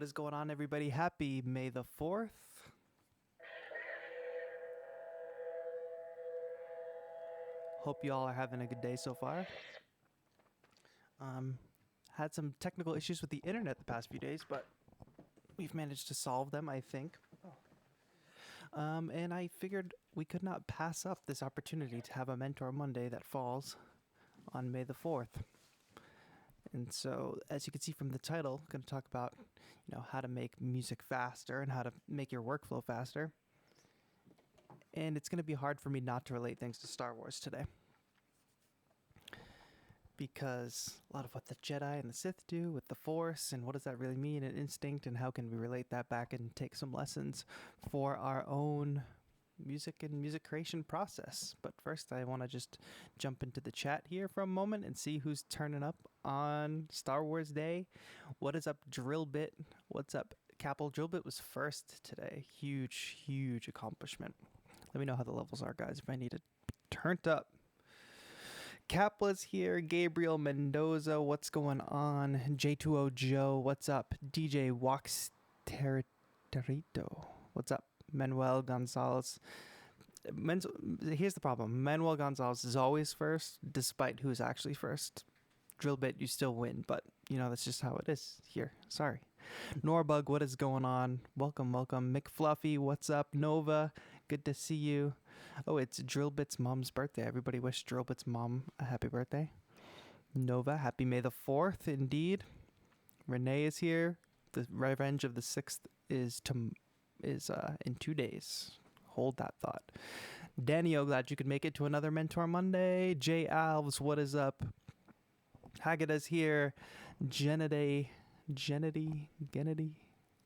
is going on, everybody? Happy May the 4th. Hope you all are having a good day so far. Had some technical issues with the internet the past few days, but we've managed to solve them, I think. And I figured we could not pass up this opportunity to have a Mentor Monday that falls on May the 4th. And so, as you can see from the title, I'm going to talk about, how to make music faster and how to make your workflow faster. And it's going to be hard for me not to relate things to Star Wars today, because a lot of what the Jedi and the Sith do with the Force, and what does that really mean, and instinct, and how can we relate that back and take some lessons for our own music and music creation process. But first, I want to just jump into the chat here for a moment and see who's turning up on Star Wars Day. What is up, Drillbit? What's up, Capel? Drillbit was first today. Huge accomplishment. Let me know how the levels are, guys, if I need it turned up. Capla's here. Gabriel Mendoza, what's going on? J2O Joe, what's up? DJ Wax Territorito, what's up? Manuel Gonzalez. Here's the problem. Manuel Gonzalez is always first, despite who's actually first. Drillbit, you still win, but, that's just how it is here. Sorry. Norbug, what is going on? Welcome. McFluffy, what's up? Nova, good to see you. Oh, it's Drillbit's mom's birthday. Everybody wish Drillbit's mom a happy birthday. Nova, happy May the 4th, indeed. Renee is here. The Revenge of the 6th is in 2 days. Hold that thought. Daniel, glad you could make it to another Mentor Monday. J Alves, what is up? Haggadah here. Gennady,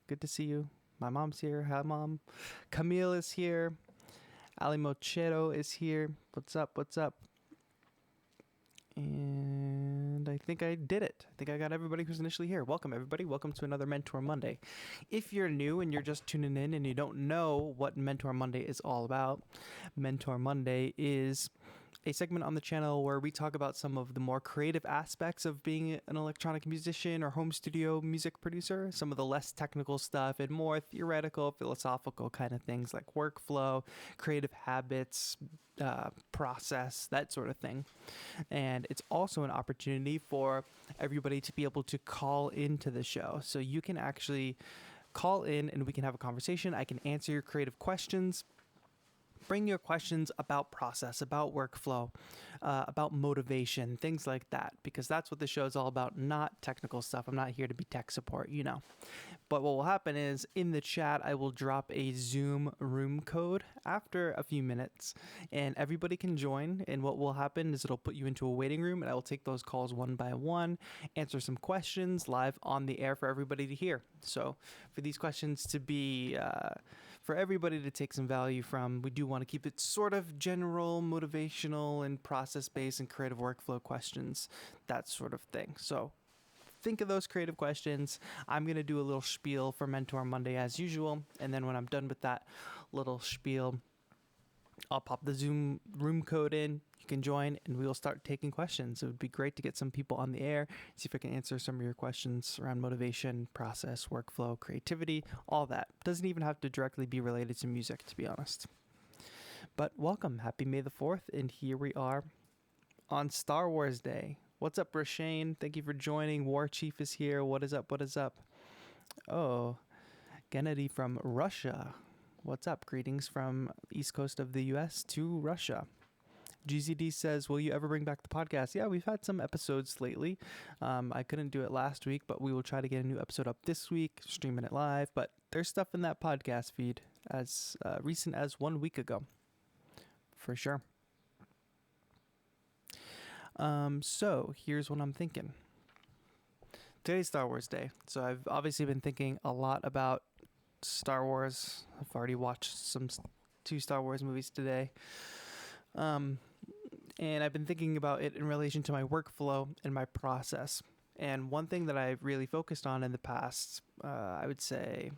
good to see you. My mom's here. Hi, Mom. Camille is here. Ali Mochero is here. What's up? And I think I did it. I think I got everybody who's initially here. Welcome, everybody. Welcome to another Mentor Monday. If you're new and you're just tuning in and you don't know what Mentor Monday is all about, Mentor Monday is a segment on the channel where we talk about some of the more creative aspects of being an electronic musician or home studio music producer, some of the less technical stuff, and more theoretical, philosophical kind of things like workflow, creative habits, process, that sort of thing. And it's also an opportunity for everybody to be able to call into the show. So you can actually call in and we can have a conversation. I can answer your creative questions. Bring your questions about process, about workflow, about motivation, things like that, because that's what the show is all about, not technical stuff. I'm not here to be tech support, But what will happen is in the chat, I will drop a Zoom room code after a few minutes, and everybody can join. And what will happen is it'll put you into a waiting room, and I will take those calls one by one, answer some questions live on the air for everybody to hear. So for these questions to be for everybody to take some value from, we do want to keep it sort of general, motivational, and process-based and creative workflow questions, that sort of thing. So think of those creative questions. I'm going to do a little spiel for Mentor Monday as usual, and then when I'm done with that little spiel, I'll pop the Zoom room code in. You can join, and we will start taking questions. It would be great to get some people on the air, see if I can answer some of your questions around motivation, process, workflow, creativity, all that. Doesn't even have to directly be related to music, to be honest. But welcome. Happy May the 4th, and here we are on Star Wars Day. What's up, Rashane? Thank you for joining. War Chief is here. What is up? Oh, Gennady from Russia. What's up? Greetings from the east coast of the U.S. to Russia. GZD says, will you ever bring back the podcast? Yeah, we've had some episodes lately. I couldn't do it last week, but we will try to get a new episode up this week, streaming it live. But there's stuff in that podcast feed as recent as 1 week ago, for sure. So here's what I'm thinking. Today's Star Wars Day. So I've obviously been thinking a lot about Star Wars. I've already watched two Star Wars movies today. And I've been thinking about it in relation to my workflow and my process. And one thing that I've really focused on in the past, I would say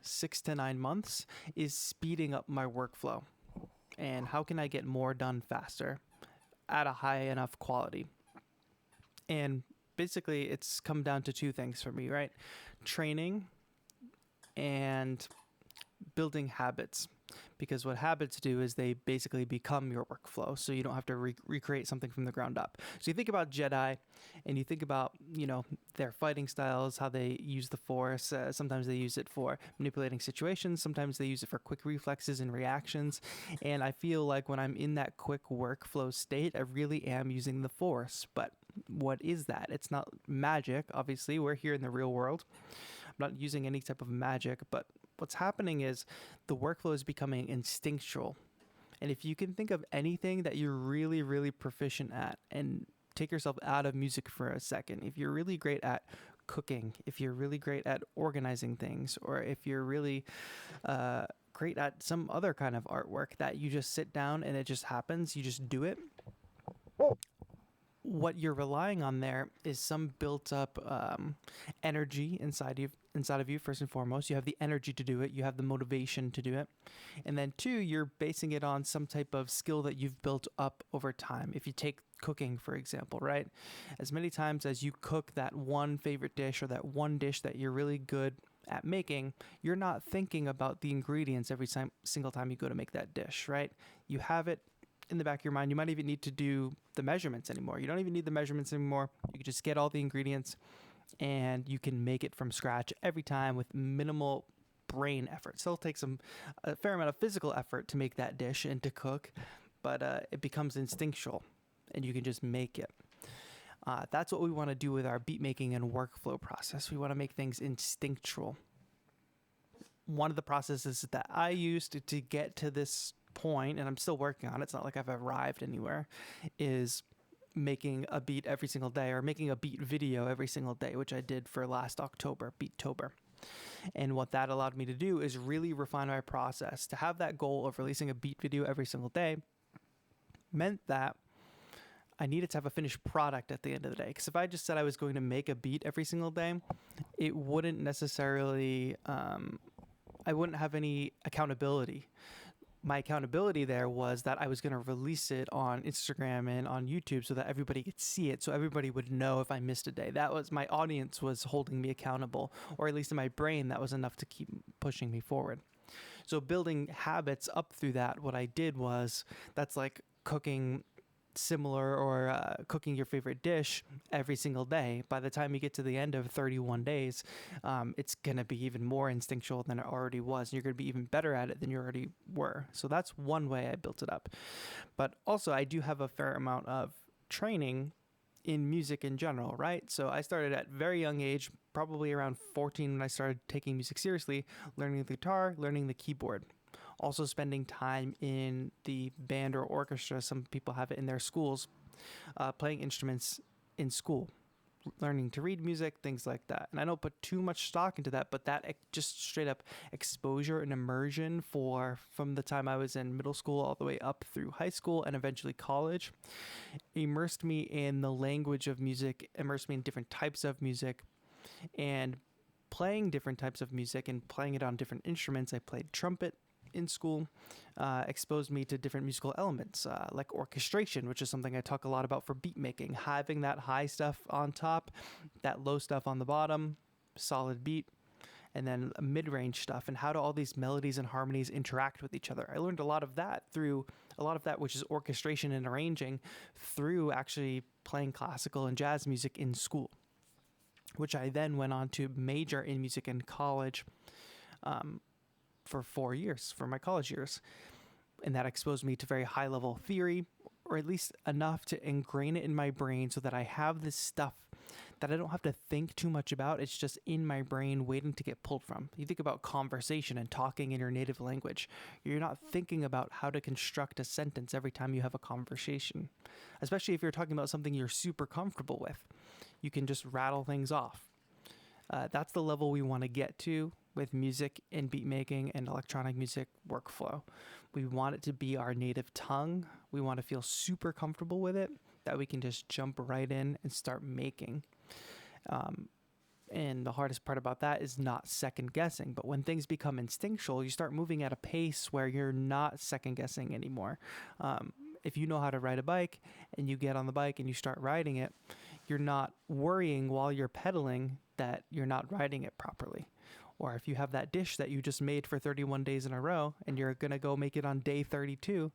6 to 9 months, is speeding up my workflow. And how can I get more done faster at a high enough quality? And basically, it's come down to two things for me, right? Training and building habits, because what habits do is they basically become your workflow, so you don't have to recreate something from the ground up. So you think about Jedi, and you think about, their fighting styles, how they use the Force. Sometimes they use it for manipulating situations, sometimes they use it for quick reflexes and reactions. And I feel like when I'm in that quick workflow state, I really am using the Force. But what is that? It's not magic. Obviously, we're here in the real world. I'm not using any type of magic, but what's happening is the workflow is becoming instinctual. And if you can think of anything that you're really, really proficient at, and take yourself out of music for a second, if you're really great at cooking, if you're really great at organizing things, or if you're really great at some other kind of artwork that you just sit down and it just happens, you just do it. What you're relying on there is some built up energy inside of you. First and foremost, you have the energy to do it, you have the motivation to do it, and then two, you're basing it on some type of skill that you've built up over time. If you take cooking, for example, right, as many times as you cook that one favorite dish or that one dish that you're really good at making, you're not thinking about the ingredients every single time you go to make that dish, right? You have it in the back of your mind. You might even need to do the measurements anymore. You don't even need the measurements anymore. You can just get all the ingredients and you can make it from scratch every time with minimal brain effort. Still takes a fair amount of physical effort to make that dish and to cook, but it becomes instinctual and you can just make it. That's what we want to do with our beat making and workflow process. We want to make things instinctual. One of the processes that I used to get to this point, and I'm still working on it, it's not like I've arrived anywhere, is making a beat every single day, or making a beat video every single day, which I did for last October, Beattober. And what that allowed me to do is really refine my process. To have that goal of releasing a beat video every single day meant that I needed to have a finished product at the end of the day. Because if I just said I was going to make a beat every single day, it wouldn't necessarily, I wouldn't have any accountability. My accountability there was that I was going to release it on Instagram and on YouTube so that everybody could see it, so everybody would know if I missed a day. That was, my audience was holding me accountable, or at least in my brain, that was enough to keep pushing me forward. So building habits up through that, what I did was, that's like cooking similar, or cooking your favorite dish every single day. By the time you get to the end of 31 days, it's going to be even more instinctual than it already was. You're going to be even better at it than you already were. So that's one way I built it up. But also, I do have a fair amount of training in music in general, right? So I started at very young age, probably around 14 when I started taking music seriously, learning the guitar, learning the keyboard. Also spending time in the band or orchestra. Some people have it in their schools, playing instruments in school, learning to read music, things like that. And I don't put too much stock into that, but that just straight up exposure and immersion from the time I was in middle school all the way up through high school and eventually college, immersed me in the language of music, immersed me in different types of music, and playing different types of music and playing it on different instruments. I played trumpet in school, exposed me to different musical elements, like orchestration, which is something I talk a lot about for beat making. Having that high stuff on top, that low stuff on the bottom, solid beat, and then mid-range stuff, and how do all these melodies and harmonies interact with each other. I learned a lot of that, which is orchestration and arranging, through actually playing classical and jazz music in school, which I then went on to major in music in college, for 4 years, for my college years. And that exposed me to very high level theory, or at least enough to ingrain it in my brain so that I have this stuff that I don't have to think too much about. It's just in my brain waiting to get pulled from. You think about conversation and talking in your native language. You're not thinking about how to construct a sentence every time you have a conversation, especially if you're talking about something you're super comfortable with. You can just rattle things off. That's the level we want to get to with music and beat making and electronic music workflow. We want it to be our native tongue. We want to feel super comfortable with it, that we can just jump right in and start making. And the hardest part about that is not second guessing. But when things become instinctual, you start moving at a pace where you're not second guessing anymore. If you know how to ride a bike and you get on the bike and you start riding it, you're not worrying while you're pedaling that you're not riding it properly. Or if you have that dish that you just made for 31 days in a row and you're going to go make it on day 32,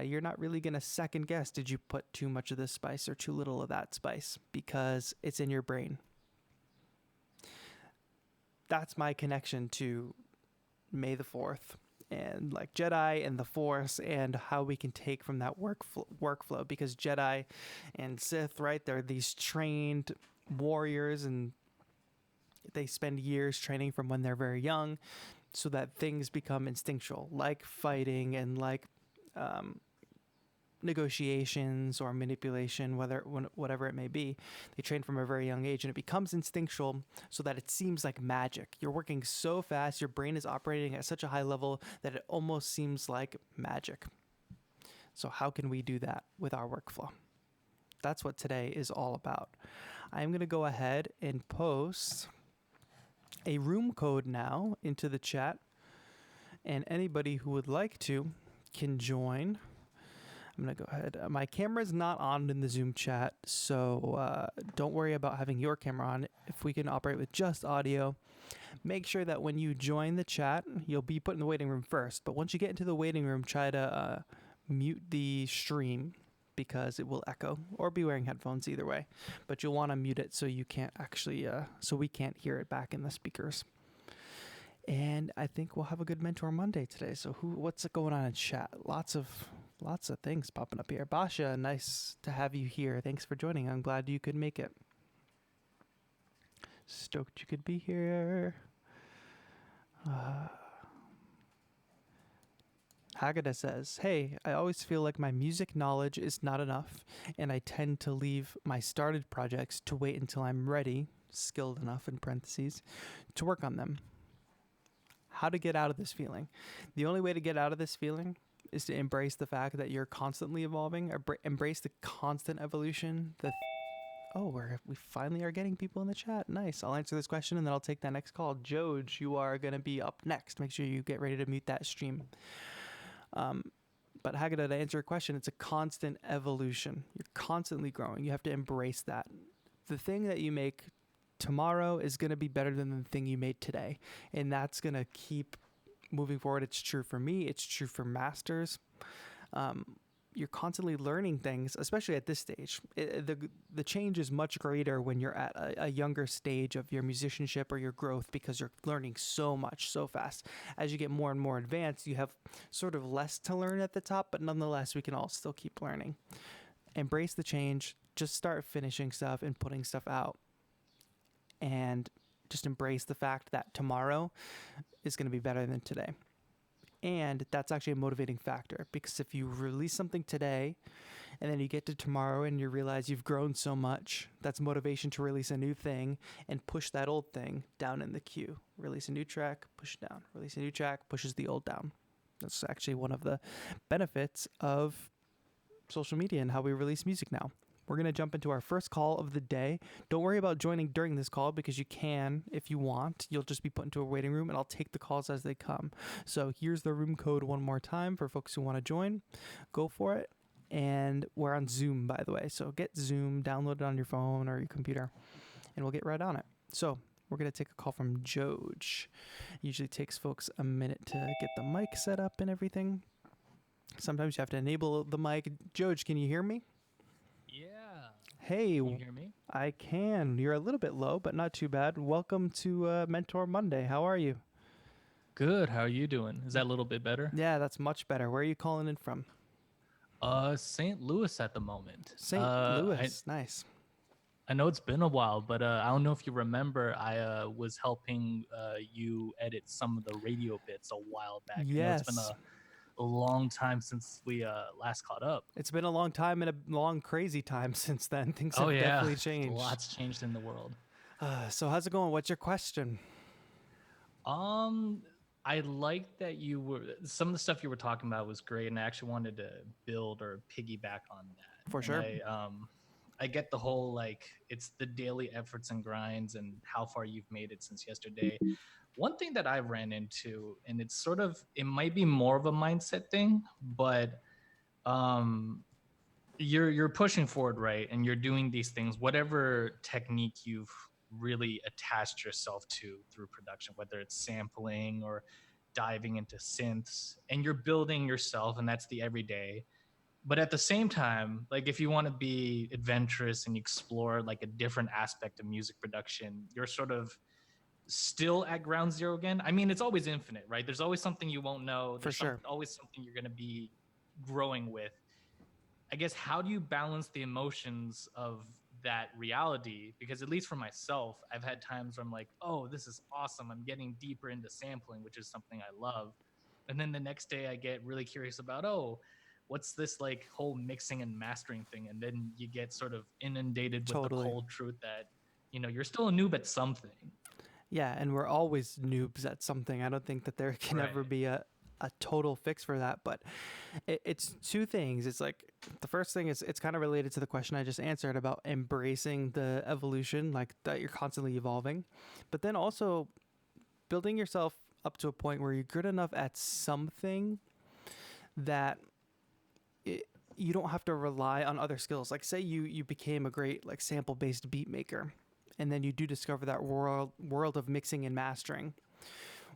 you're not really going to second guess, did you put too much of this spice or too little of that spice, because it's in your brain. That's my connection to May the 4th and like Jedi and the Force, and how we can take from that workflow, because Jedi and Sith, right, they're these trained warriors, and they spend years training from when they're very young so that things become instinctual, like fighting and like negotiations or manipulation, whatever it may be. They train from a very young age, and it becomes instinctual so that it seems like magic. You're working so fast, your brain is operating at such a high level that it almost seems like magic. So how can we do that with our workflow? That's what today is all about. I'm going to go ahead and post a room code now into the chat, and anybody who would like to can join. I'm going to go ahead. My camera's not on in the Zoom chat, so don't worry about having your camera on. If we can operate with just audio, make sure that when you join the chat, you'll be put in the waiting room first. But once you get into the waiting room, try to mute the stream, because it will echo, or be wearing headphones, either way. But you'll want to mute it so you can't actually, so we can't hear it back in the speakers. And I think we'll have a good Mentor Monday today. So what's going on in chat? Lots of things popping up here. Basha, nice to have you here. Thanks for joining. I'm glad you could make it. Stoked you could be here. Haggadah says, hey, I always feel like my music knowledge is not enough, and I tend to leave my started projects to wait until I'm ready, skilled enough in parentheses, to work on them. How to get out of this feeling? The only way to get out of this feeling is to embrace the fact that you're constantly evolving, or embrace the constant evolution. We finally are getting people in the chat. Nice. I'll answer this question and then I'll take that next call. Joj, you are going to be up next. Make sure you get ready to mute that stream. But Haggadah, to answer your question, it's a constant evolution. You're constantly growing. You have to embrace that. The thing that you make tomorrow is going to be better than the thing you made today. And that's going to keep moving forward. It's true for me. It's true for masters. You're constantly learning things, especially at this stage. The change is much greater when you're at a younger stage of your musicianship or your growth, because you're learning so much so fast. As you get more and more advanced, you have sort of less to learn at the top, but nonetheless, we can all still keep learning. Embrace the change. Just start finishing stuff and putting stuff out. And just embrace the fact that tomorrow is going to be better than today. And that's actually a motivating factor, because if you release something today and then you get to tomorrow and you realize you've grown so much, that's motivation to release a new thing and push that old thing down in the queue. Release a new track, push it down. Release a new track, pushes the old down. That's actually one of the benefits of social media and how we release music now. We're going to jump into our first call of the day. Don't worry about joining during this call, because you can if you want. You'll just be put into a waiting room, and I'll take the calls as they come. So here's the room code one more time for folks who want to join. Go for it. And we're on Zoom, by the way. So get Zoom, download it on your phone or your computer, and we'll get right on it. So we're going to take a call from Joj. Usually takes folks a minute to get the mic set up and everything. Sometimes you have to enable the mic. Joj, can you hear me? Yeah. Hey, Can you hear me? I can. You're a little bit low, but not too bad. Welcome to Mentor Monday. How are you? Good. How are you doing? Is that a little bit better? Yeah, that's much better. Where are you calling in from? St. Louis at the moment. St. Louis. Nice. I know it's been a while, but I don't know if you remember, I was helping you edit some of the radio bits a while back. Yes. I know it's been a long time since we last caught up. It's been a long time and a long crazy time since then. Things have definitely changed. Lots changed in the world. So how's it going? What's your question? I like that some of the stuff you were talking about was great, and I actually wanted to build or piggyback on that. For sure. I get the whole, like, it's the daily efforts and grinds and how far you've made it since yesterday. One thing that I ran into, and it might be more of a mindset thing, but you're pushing forward, right? And you're doing these things, whatever technique you've really attached yourself to through production, whether it's sampling or diving into synths, and you're building yourself, and that's the everyday. But at the same time, like if you want to be adventurous and explore like a different aspect of music production, you're sort of still at ground zero again. I mean, it's always infinite, right? There's always something you won't know. For sure. Always something you're going to be growing with. I guess, how do you balance the emotions of that reality? Because at least for myself, I've had times where I'm like, oh, this is awesome. I'm getting deeper into sampling, which is something I love. And then the next day I get really curious about, oh, what's this like whole mixing and mastering thing? And then you get sort of inundated with the Totally. cold truth that, you're still a noob at something. Yeah, and we're always noobs at something. I don't think that there can Right. ever be a total fix for that, but it's two things. It's like the first thing is it's kind of related to the question I just answered about embracing the evolution, like that you're constantly evolving, but then also building yourself up to a point where you're good enough at something that you don't have to rely on other skills. Like say you became a great like sample based beat maker, and then you do discover that world of mixing and mastering.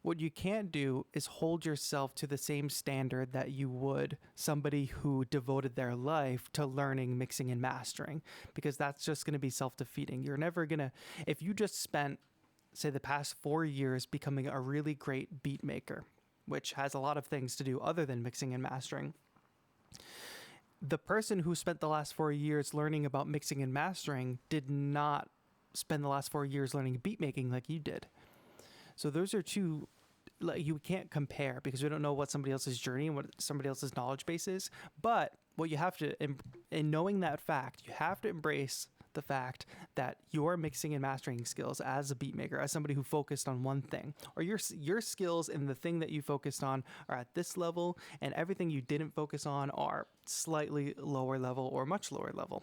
What you can't do is hold yourself to the same standard that you would somebody who devoted their life to learning mixing and mastering, because that's just going to be self-defeating. You're never going to, if you just spent, say, the past 4 years becoming a really great beat maker, which has a lot of things to do other than mixing and mastering, the person who spent the last 4 years learning about mixing and mastering did not spend the last 4 years learning beat making like you did. So those are two, like, you can't compare because we don't know what somebody else's journey and what somebody else's knowledge base is. But what you have to, in knowing that fact, you have to embrace the fact that your mixing and mastering skills as a beat maker, as somebody who focused on one thing, or your skills in the thing that you focused on are at this level, and everything you didn't focus on are slightly lower level or much lower level.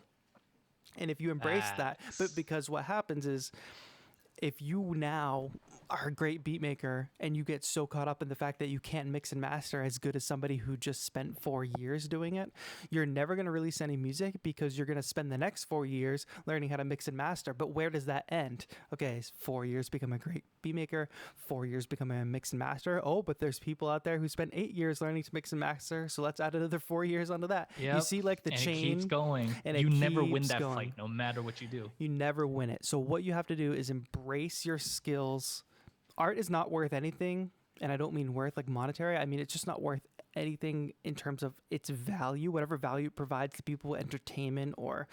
And if you embrace that, but Facts. because what happens is if you now are a great beat maker and you get so caught up in the fact that you can't mix and master as good as somebody who just spent 4 years doing it, you're never going to release any music because you're going to spend the next 4 years learning how to mix and master. But where does that end? Okay, 4 years become a great beat maker, 4 years become a mix and master. Oh, but there's people out there who spent 8 years learning to mix and master, so let's add another 4 years onto that. You Yep. see, like the And chain, it keeps going. and You it never win keeps that going. fight, no matter what you do. You never win it. So what you have to do is embrace your skills. Art is not worth anything, and I don't mean worth like monetary. I mean it's just not worth anything in terms of its value, whatever value it provides to people, entertainment or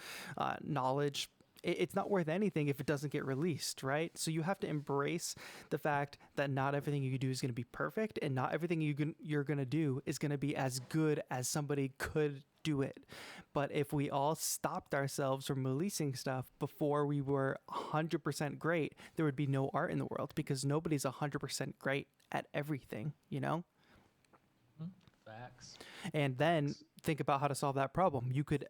knowledge. It's not worth anything if it doesn't get released, right? So you have to embrace the fact that not everything you do is going to be perfect, and not everything you're going to do is going to be as good as somebody could do it. But if we all stopped ourselves from releasing stuff before we were 100% great, there would be no art in the world because nobody's 100% great at everything, you know? Facts. And then think about how to solve that problem. You could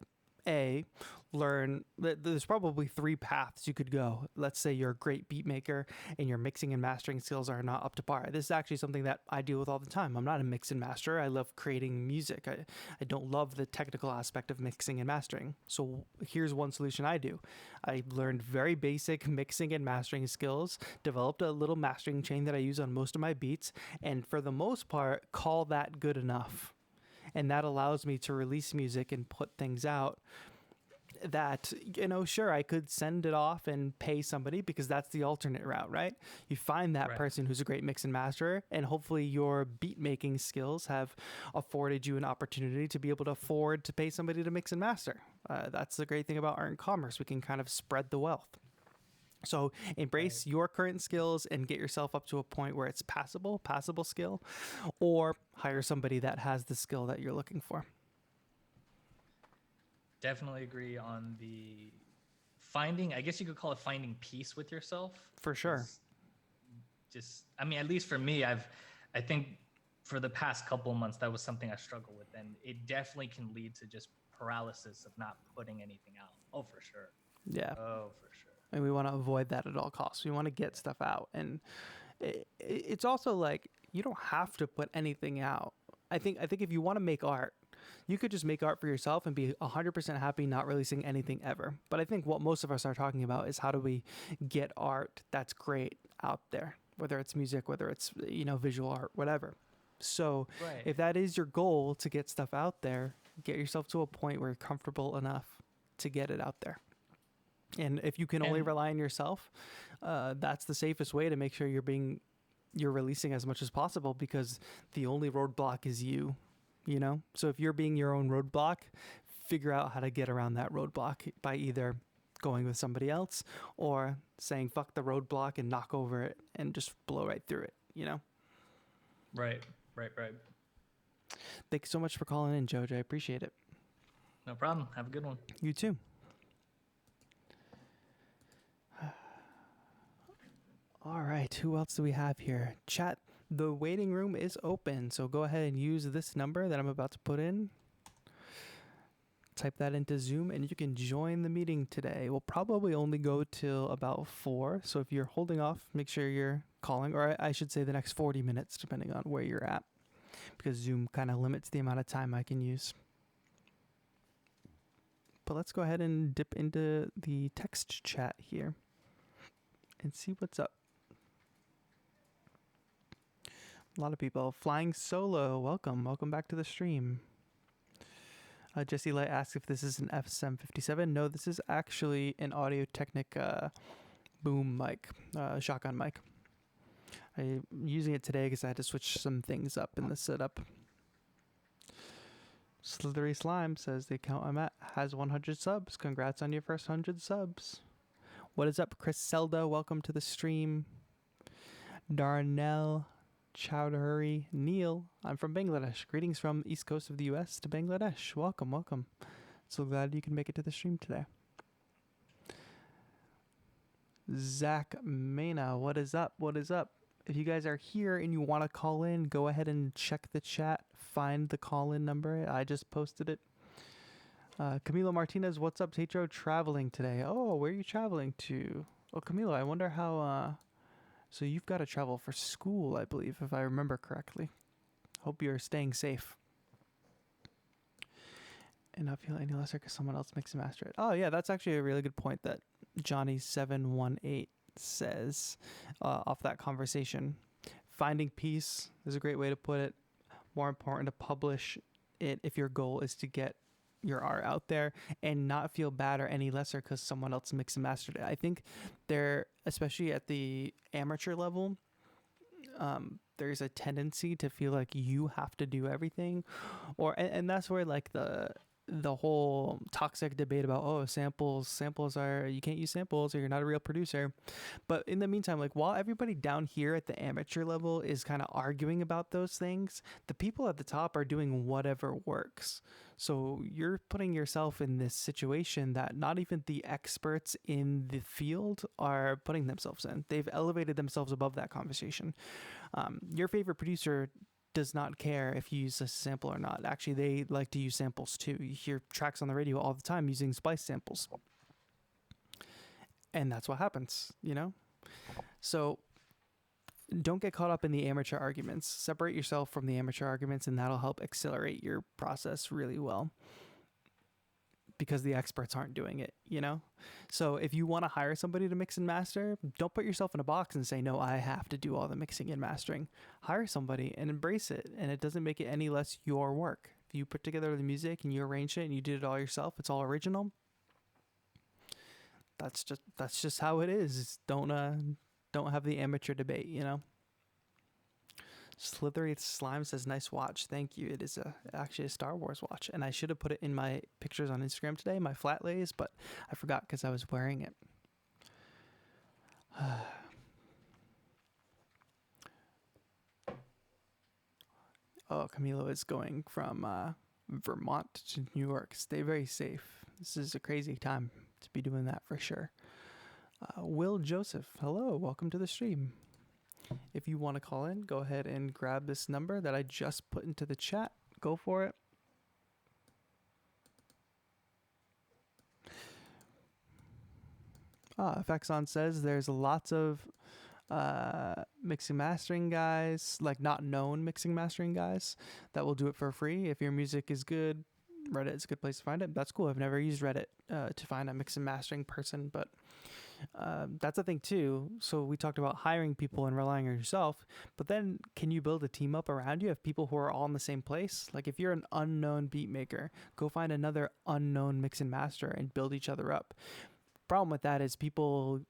learn, there's probably three paths you could go. Let's say you're a great beat maker and your mixing and mastering skills are not up to par. This is actually something that I deal with all the time. I'm not a mix and master. I love creating music. I don't love the technical aspect of mixing and mastering. So here's one solution I do. I learned very basic mixing and mastering skills, developed a little mastering chain that I use on most of my beats, and for the most part, call that good enough. And that allows me to release music and put things out that, sure, I could send it off and pay somebody because that's the alternate route, right? You find that Right. person who's a great mix and masterer, and hopefully your beat making skills have afforded you an opportunity to be able to afford to pay somebody to mix and master. That's the great thing about art and commerce. We can kind of spread the wealth. So embrace Right. your current skills and get yourself up to a point where it's passable skill, or hire somebody that has the skill that you're looking for. Definitely agree on the finding, I guess you could call it finding peace with yourself. For sure. Just, I mean, at least for me, I think for the past couple of months, that was something I struggled with. And it definitely can lead to just paralysis of not putting anything out. Oh, for sure. Yeah. Oh, for sure. And we want to avoid that at all costs. We want to get stuff out. And it's also like, you don't have to put anything out. I think if you want to make art, You could just make art for yourself and be 100% happy not releasing anything ever. But I think what most of us are talking about is how do we get art that's great out there, whether it's music, whether it's, visual art, whatever. So Right. if that is your goal to get stuff out there, get yourself to a point where you're comfortable enough to get it out there. And if you can only And rely on yourself, that's the safest way to make sure you're releasing as much as possible, because the only roadblock is you. So if you're being your own roadblock, figure out how to get around that roadblock by either going with somebody else or saying fuck the roadblock and knock over it and just blow right through it. right, right, right. Thank you so much for calling in, Jojo. I appreciate it. No problem. Have a good one. You too. All right, who else do we have here? Chat, the waiting room is open, so go ahead and use this number that I'm about to put in. Type that into Zoom and you can join the meeting today. We'll probably only go till about 4, so if you're holding off, make sure you're calling, or I should say the next 40 minutes, depending on where you're at, because Zoom kind of limits the amount of time I can use. But let's go ahead and dip into the text chat here and see what's up. A lot of people. Flying Solo, welcome back to the stream. Jesse Light asks if this is an FM57. No, this is actually an Audio Technica boom mic, shotgun mic. I'm using it today because I had to switch some things up in the setup. Slithery Slime says the account I'm at has 100 subs. Congrats on your first 100 subs. What is up, Chris Selda? Welcome to the stream. Darnell Chowdhury Neil. I'm from Bangladesh. Greetings from East Coast of the US to Bangladesh. Welcome. So glad you can make it to the stream today. Zach Mena, what is up? If you guys are here and you want to call in, go ahead and check the chat. Find the call-in number. I just posted it. Camilo Martinez, what's up, TAETRO? Traveling today. Oh, where are you traveling to? Oh, Camilo, I wonder how... So you've got to travel for school, I believe, if I remember correctly. Hope you're staying safe. And not feel any lesser because someone else makes a master it. Oh, yeah, that's actually a really good point that Johnny718 says off that conversation. Finding peace is a great way to put it. More important to publish it if your goal is to get your art out there and not feel bad or any lesser because someone else mixed and mastered it. I think there, especially at the amateur level, there's a tendency to feel like you have to do everything, and that's where like the whole toxic debate about samples are, you can't use samples or you're not a real producer. But in the meantime, like while everybody down here at the amateur level is kind of arguing about those things, the people at the top are doing whatever works. So you're putting yourself in this situation that not even the experts in the field are putting themselves in. They've elevated themselves above that conversation. Your favorite producer does not care if you use a sample or not. Actually, they like to use samples too. You hear tracks on the radio all the time using splice samples. And that's what happens, So don't get caught up in the amateur arguments. Separate yourself from the amateur arguments, and that'll help accelerate your process really well. Because the experts aren't doing it, So if you want to hire somebody to mix and master, don't put yourself in a box and say, no, I have to do all the mixing and mastering. Hire somebody and embrace it, and it doesn't make it any less your work. If you put together the music and you arranged it and you did it all yourself, it's all original. That's just how it is. Don't have the amateur debate, Slithery Slime says, nice watch. Thank you. It is actually a Star Wars watch. And I should have put it in my pictures on Instagram today, my flat lays, but I forgot because I was wearing it. Oh, Camilo is going from Vermont to New York. Stay very safe. This is a crazy time to be doing that for sure. Will Joseph, hello. Welcome to the stream. If you want to call in, go ahead and grab this number that I just put into the chat. Go for it. Fexon says there's lots of mixing mastering guys, like not known mixing mastering guys that will do it for free. If your music is good, Reddit is a good place to find it. That's cool. I've never used Reddit to find a mix and mastering person, but that's a thing too. So we talked about hiring people and relying on yourself, but then can you build a team up around you of people who are all in the same place? Like if you're an unknown beat maker, go find another unknown mix and master and build each other up. Problem with that is people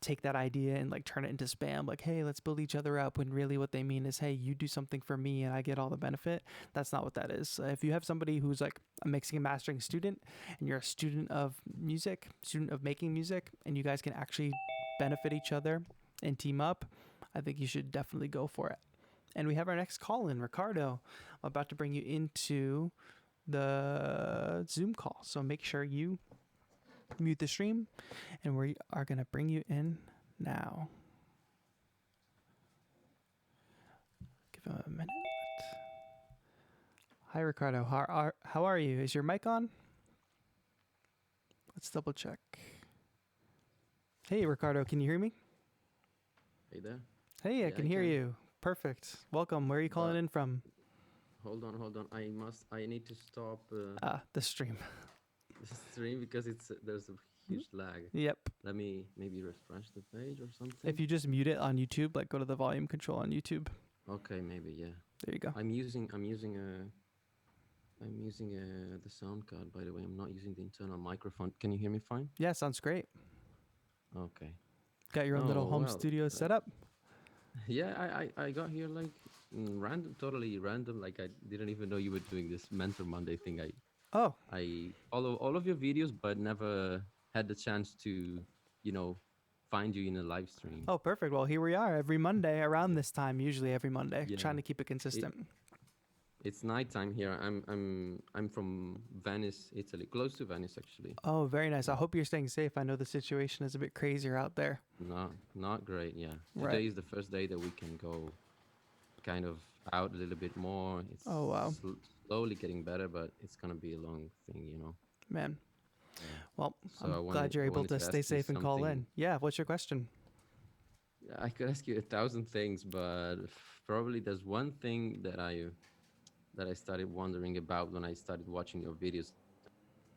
take that idea and like turn it into spam, like, hey, let's build each other up, when really what they mean is, hey, you do something for me and I get all the benefit. That's not what that is. If you have somebody who's like a mixing and mastering student and you're a student of music, student of making music, and you guys can actually benefit each other and team up, I think you should definitely go for it. And we have our next call in, Ricardo. I'm about to bring you into the Zoom call, so make sure you mute the stream, and we are going to bring you in now. Give him a minute. Hi, Ricardo. How are you? Is your mic on? Let's double check. Hey, Ricardo, can you hear me? Hey there. Hey, I can hear you. Perfect. Welcome. Where are you calling in from? Hold on. I need to stop The stream. the stream because there's a huge lag. Yep. Let me maybe refresh the page or something. If you just mute it on YouTube, like go to the volume control on YouTube. Okay, maybe, yeah. There you go. I'm using the sound card, by the way. I'm not using the internal microphone. Can you hear me fine? Yeah, sounds great. Okay. Got your own little home studio set up? Yeah, I got here like totally random. Like I didn't even know you were doing this Mentor Monday thing. I follow all of your videos, but never had the chance to, find you in a live stream. Oh, perfect. Well, here we are every Monday around this time, usually every Monday, trying to keep it consistent. It's nighttime here. I'm from Venice, Italy, close to Venice actually. Oh, very nice. I hope you're staying safe. I know the situation is a bit crazier out there. Not great. Yeah. Right. Today is the first day that we can go kind of out a little bit more. It's slowly getting better, but it's gonna be a long thing, Man. Yeah. Well, So I'm glad you're able to stay safe and call in. Yeah. What's your question? I could ask you 1,000 things, but probably there's one thing that I started wondering about when I started watching your videos.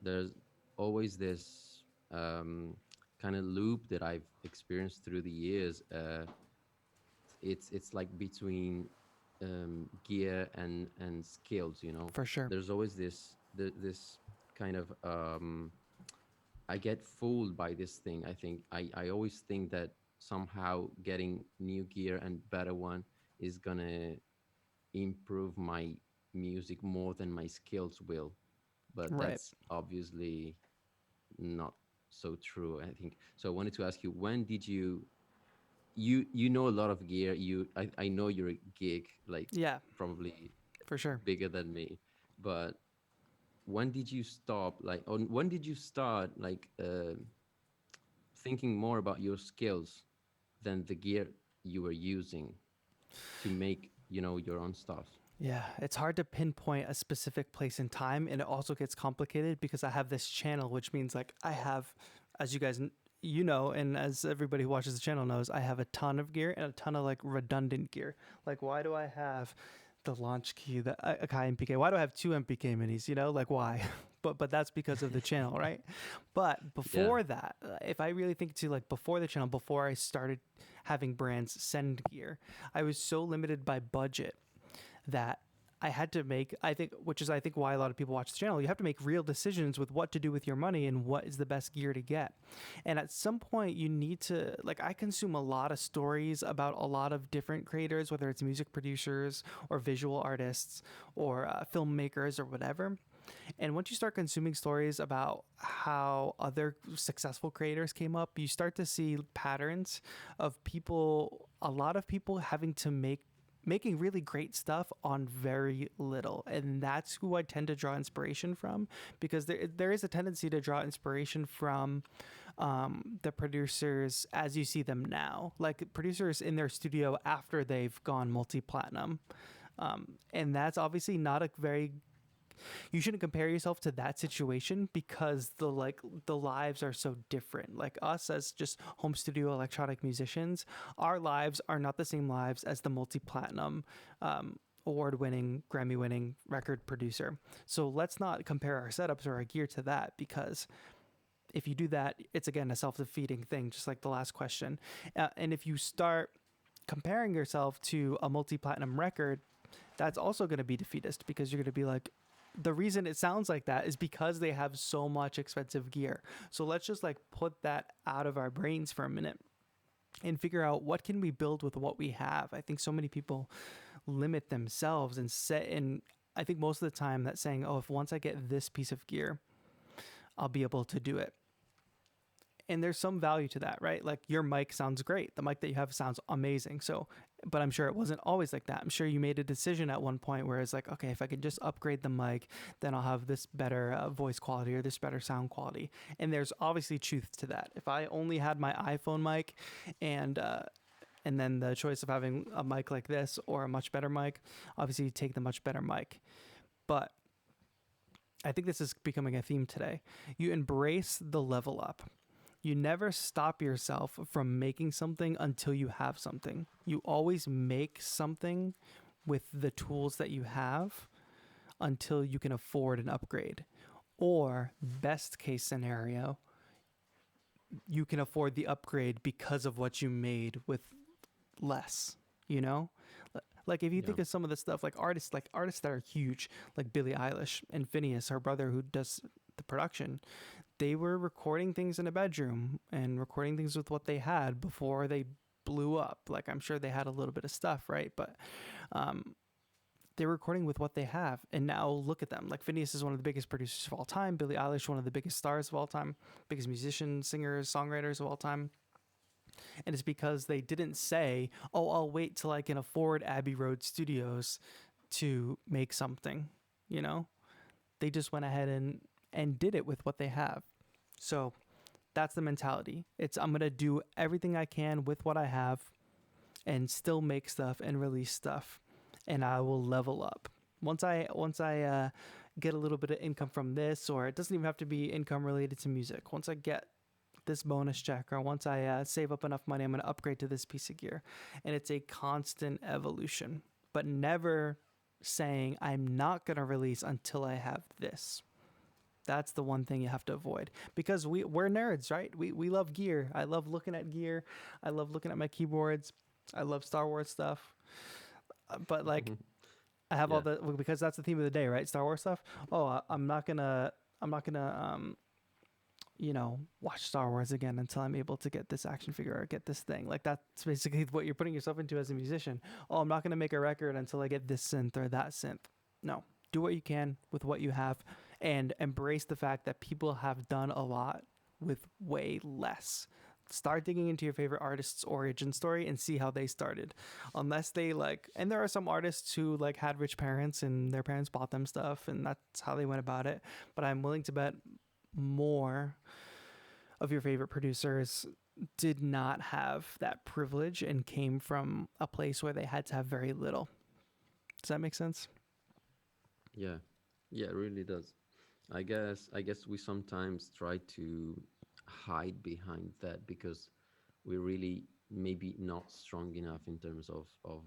There's always this kind of loop that I've experienced through the years. It's like between gear and skills, For sure. There's always this kind of I get fooled by this thing. I think I always think that somehow getting new gear and better one is gonna improve my music more than my skills will, but that's obviously not so true, I think. So I wanted to ask you, when did you know a lot of gear, I know you're a geek, like, yeah, probably for sure, bigger than me, but when did you stop, like, or when did you start, like, thinking more about your skills than the gear you were using to make, your own stuff? Yeah, it's hard to pinpoint a specific place in time, and it also gets complicated because I have this channel, which means like I have, as you guys and as everybody who watches the channel knows, I have a ton of gear and a ton of like redundant gear. Like, why do I have the launch key, the Akai MPK? Why do I have two MPK minis? Like, why? But that's because of the channel, right? But before that, if I really think to like before the channel, before I started having brands send gear, I was so limited by budget that I had to make, I think why a lot of people watch the channel. You have to make real decisions with what to do with your money and what is the best gear to get. And at some point you need to, like, I consume a lot of stories about a lot of different creators, whether it's music producers or visual artists or filmmakers or whatever. And once you start consuming stories about how other successful creators came up, you start to see patterns of a lot of people having to making really great stuff on very little. And that's who I tend to draw inspiration from, because there is a tendency to draw inspiration from the producers as you see them now, like producers in their studio after they've gone multi-platinum. And that's obviously not a very you shouldn't compare yourself to that situation because the lives are so different. Like us as just home studio electronic musicians, our lives are not the same lives as the multi-platinum award-winning, Grammy-winning record producer. So let's not compare our setups or our gear to that, because if you do that, it's again a self-defeating thing, just like the last question. And if you start comparing yourself to a multi-platinum record, that's also going to be defeatist, because you're going to be like, the reason it sounds like that is because they have so much expensive gear. So let's just like put that out of our brains for a minute and figure out what can we build with what we have. I think so many people limit themselves and set in. I think most of the time that saying, oh, if once I get this piece of gear, I'll be able to do it. And there's some value to that, right? Like your mic sounds great. The mic that you have sounds amazing. So, but I'm sure it wasn't always like that. I'm sure you made a decision at one point where it's like, okay, if I could just upgrade the mic, then I'll have this better voice quality or this better sound quality. And there's obviously truth to that. If I only had my iPhone mic and then the choice of having a mic like this or a much better mic, obviously you take the much better mic. But I think this is becoming a theme today. You embrace the level up. You never stop yourself from making something until you have something. You always make something with the tools that you have until you can afford an upgrade. Or, best case scenario, you can afford the upgrade because of what you made with less, you know? Like if you think of some of the stuff, like artists that are huge, like Billie Eilish and Phineas, her brother who does the production, they were recording things in a bedroom and recording things with what they had before they blew up. Like I'm sure they had a little bit of stuff, right? But they're recording with what they have. And now look at them. Like Phineas is one of the biggest producers of all time. Billie Eilish, one of the biggest stars of all time, biggest musicians, singers, songwriters of all time. And it's because they didn't say, oh, I'll wait till I can afford Abbey Road Studios to make something, you know? They just went ahead and did it with what they have. So that's the mentality. It's I'm going to do everything I can with what I have and still make stuff and release stuff, and I will level up. Once I get a little bit of income from this, or it doesn't even have to be income related to music. Once I get this bonus check, or once I save up enough money, I'm going to upgrade to this piece of gear. And it's a constant evolution, but never saying I'm not going to release until I have this. That's the one thing you have to avoid, because we're nerds, right? We love gear. I love looking at gear. I love looking at my keyboards. I love Star Wars stuff. But like I have all the, because that's the theme of the day, right? Star Wars stuff. Oh, I'm not gonna watch Star Wars again until I'm able to get this action figure or get this thing. Like that's basically what you're putting yourself into as a musician. Oh, I'm not going to make a record until I get this synth or that synth. No, do what you can with what you have and embrace the fact that people have done a lot with way less. Start digging into your favorite artist's origin story and see how they started. Unless they and there are some artists who had rich parents and their parents bought them stuff and that's how they went about it. But I'm willing to bet more of your favorite producers did not have that privilege and came from a place where they had to have very little. Does that make sense? Yeah, it really does. I guess we sometimes try to hide behind that because we're really maybe not strong enough in terms of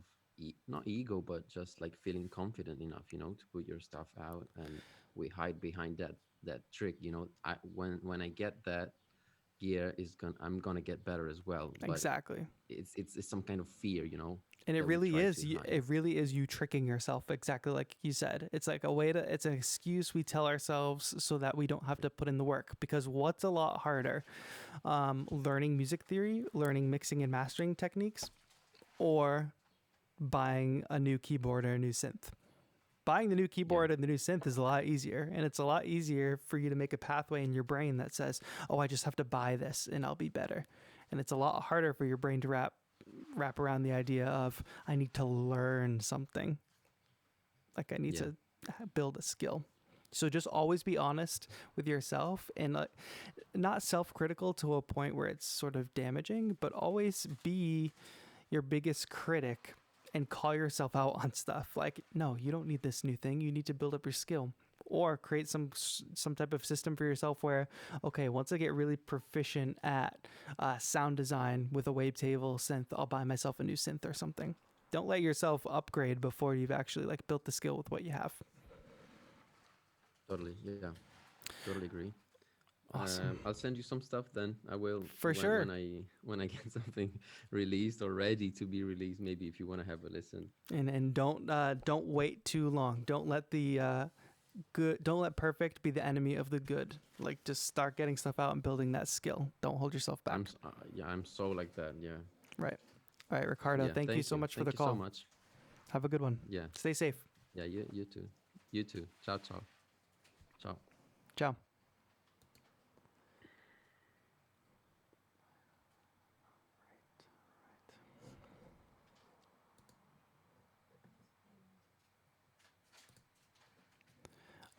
not ego, but just like feeling confident enough, to put your stuff out, and we hide behind that trick. When I get that gear I'm gonna get better as well. But exactly. It's some kind of fear, and it that we really try is to hide. it really is you tricking yourself, exactly like you said. It's like it's an excuse we tell ourselves so that we don't have to put in the work. Because what's a lot harder, learning music theory, learning mixing and mastering techniques, or buying a new keyboard or a new synth? Buying the new keyboard and the new synth is a lot easier, and it's a lot easier for you to make a pathway in your brain that says, oh, I just have to buy this and I'll be better. And it's a lot harder for your brain to wrap around the idea of I need to learn something. Like I need to build a skill. So just always be honest with yourself and not self-critical to a point where it's sort of damaging, but always be your biggest critic and call yourself out on stuff. Like, no, you don't need this new thing. You need to build up your skill. or create some type of system for yourself where, okay, once I get really proficient at sound design with a wavetable synth, I'll buy myself a new synth or something. Don't let yourself upgrade before you've actually like built the skill with what you have. Totally. Yeah. Totally agree. Awesome. I'll send you some stuff then. I will For sure. when I get something released or ready to be released. Maybe if you want to have a listen. And don't wait too long. Don't let the good, don't let perfect be the enemy of the good. Like, just start getting stuff out and building that skill. Don't hold yourself back. Yeah, I'm so like that. Yeah. Right. All right, Ricardo, Yeah. thank you so much for Thank the you so call. much. Have a good one. Yeah. Stay safe. Yeah. You too. You too. Ciao. Ciao. Ciao. Ciao.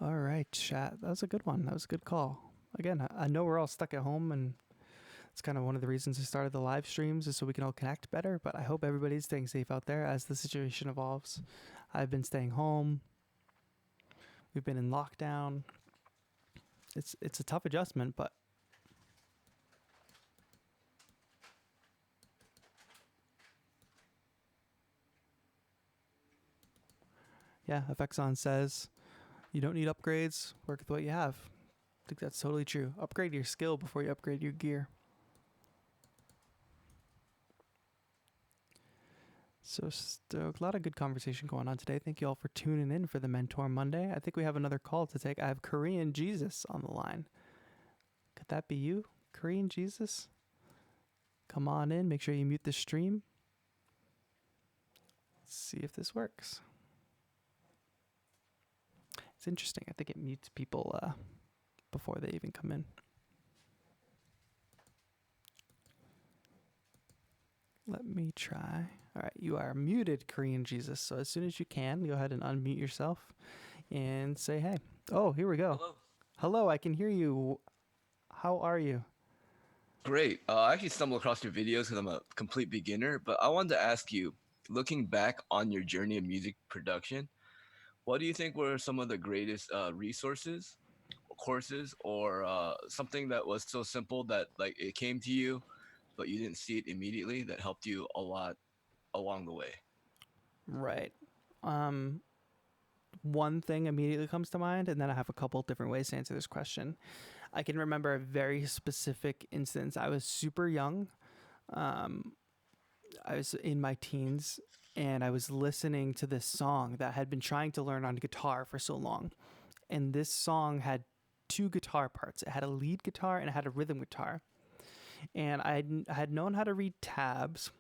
All right, chat. That was a good one. That was a good call. Again, I know we're all stuck at home, and it's kind of one of the reasons I started the live streams is so we can all connect better. But I hope everybody's staying safe out there as the situation evolves. I've been staying home. We've been in lockdown. It's a tough adjustment, but yeah, Effexon says you don't need upgrades. Work with what you have. I think that's totally true. Upgrade your skill before you upgrade your gear. So stoked. A lot of good conversation going on today. Thank you all for tuning in for the Mentor Monday. I think we have another call to take. I have Korean Jesus on the line. Could that be you, Korean Jesus? Come on in. Make sure you mute the stream. Let's see if this works. It's interesting. I think it mutes people before they even come in. Let me try. All right, you are muted, Korean Jesus. So as soon as you can, go ahead and unmute yourself and say hey. Oh, here we go. Hello. Hello, I can hear you. How are you? Great. I actually stumbled across your videos because I'm a complete beginner, but I wanted to ask you, looking back on your journey of music production, what do you think were some of the greatest resources, courses, or something that was so simple that like it came to you, but you didn't see it immediately that helped you a lot along the way? Right. One thing immediately comes to mind, and then I have a couple different ways to answer this question. I can remember a very specific instance. I was super young. I was in my teens, and I was listening to this song that I had been trying to learn on guitar for so long. And this song had two guitar parts. It had a lead guitar and it had a rhythm guitar. And I had known how to read tabs,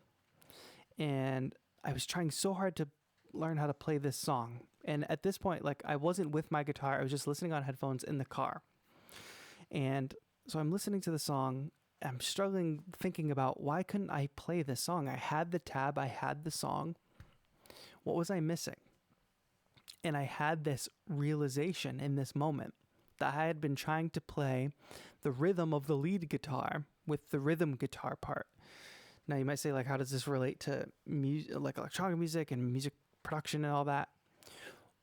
and I was trying so hard to learn how to play this song. And at this point, like, I wasn't with my guitar. I was just listening on headphones in the car. And so I'm listening to the song. I'm struggling thinking about why couldn't I play this song? I had the tab, I had the song. What was I missing? And I had this realization in this moment that I had been trying to play the rhythm of the lead guitar with the rhythm guitar part. Now you might say, like, how does this relate to music, like electronic music and music production and all that?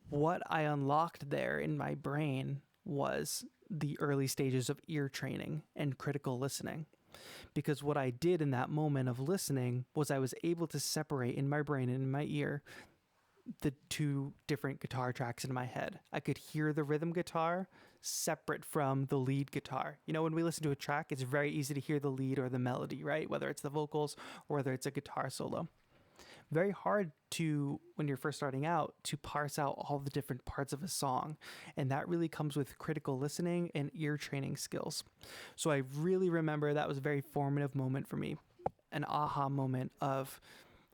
What I unlocked there in my brain was the early stages of ear training and critical listening. Because what I did in that moment of listening was I was able to separate in my brain and in my ear the two different guitar tracks in my head. I could hear the rhythm guitar separate from the lead guitar. You know, when we listen to a track, it's very easy to hear the lead or the melody, right? Whether it's the vocals or whether it's a guitar solo. Very hard to, when you're first starting out, to parse out all the different parts of a song. And that really comes with critical listening and ear training skills. So I really remember that was a very formative moment for me, an aha moment of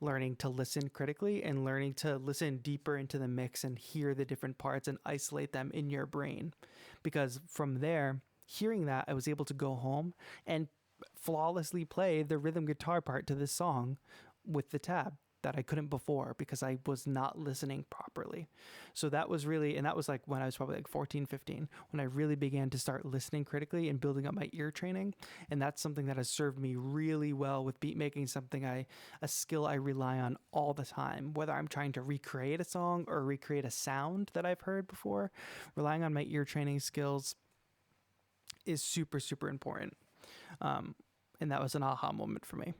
learning to listen critically and learning to listen deeper into the mix and hear the different parts and isolate them in your brain. Because from there, hearing that, I was able to go home and flawlessly play the rhythm guitar part to this song with the tab. that I couldn't before because I was not listening properly. So that was really, and that was like when I was probably like 14, 15, when I really began to start listening critically and building up my ear training. And that's something that has served me really well with beat making, a skill I rely on all the time, whether I'm trying to recreate a song or recreate a sound that I've heard before. Relying on my ear training skills is super, super important. And that was an aha moment for me.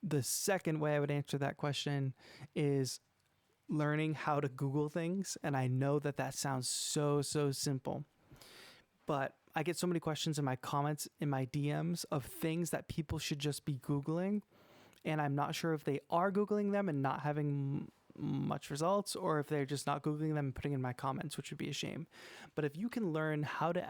The second way I would answer that question is learning how to Google things. And I know that that sounds so, so simple, but I get so many questions in my comments, in my DMs of things that people should just be Googling. And I'm not sure if they are Googling them and not having much results, or if they're just not Googling them and putting in my comments, which would be a shame. But if you can learn how to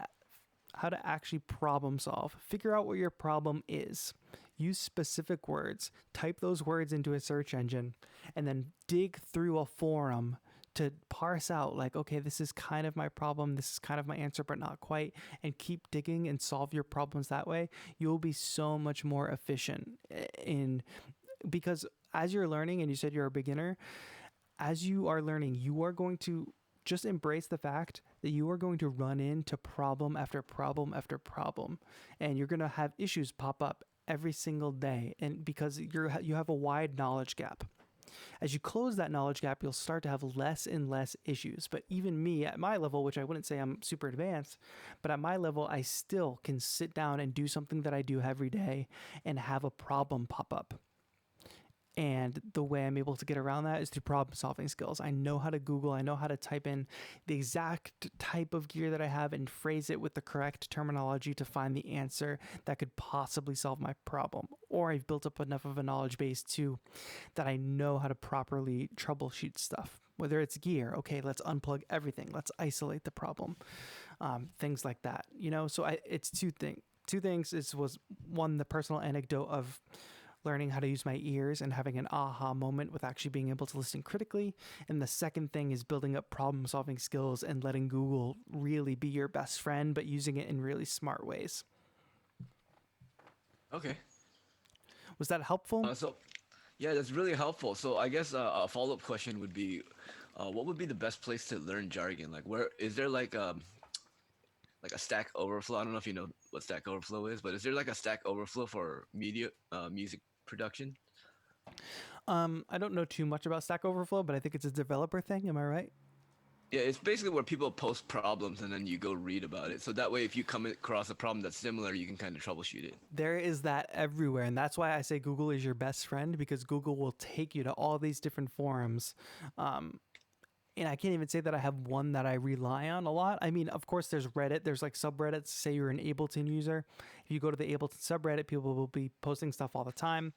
actually problem solve, figure out what your problem is, use specific words, type those words into a search engine, and then dig through a forum to parse out like, okay, this is kind of my problem, this is kind of my answer, but not quite, and keep digging and solve your problems that way, you'll be so much more efficient because as you're learning, and you said you're a beginner, as you are learning, you are going to just embrace the fact that you are going to run into problem after problem after problem, and you're going to have issues pop up every single day, and because you have a wide knowledge gap. As you close that knowledge gap, you'll start to have less and less issues. But even me at my level, which I wouldn't say I'm super advanced, but at my level, I still can sit down and do something that I do every day and have a problem pop up. And the way I'm able to get around that is through problem solving skills. I know how to Google, I know how to type in the exact type of gear that I have and phrase it with the correct terminology to find the answer that could possibly solve my problem. Or I've built up enough of a knowledge base too that I know how to properly troubleshoot stuff. Whether it's gear, okay, let's unplug everything, let's isolate the problem, things like that. So it's two things. Two things was one, the personal anecdote of learning how to use my ears and having an aha moment with actually being able to listen critically. And the second thing is building up problem solving skills and letting Google really be your best friend, but using it in really smart ways. Okay. Was that helpful? Yeah, that's really helpful. So I guess a follow-up question would be, what would be the best place to learn jargon? Like, where is there like a Stack Overflow? I don't know if you know what Stack Overflow is, but is there like a Stack Overflow for music production? I don't know too much about Stack Overflow, but I think it's a developer thing. Am I right? Yeah, it's basically where people post problems and then you go read about it. So that way, if you come across a problem that's similar, you can kind of troubleshoot it. There is that everywhere. And that's why I say Google is your best friend, because Google will take you to all these different forums. And I can't even say that I have one that I rely on a lot. I mean, of course, there's Reddit. There's like subreddits. Say you're an Ableton user. If you go to the Ableton subreddit, people will be posting stuff all the time.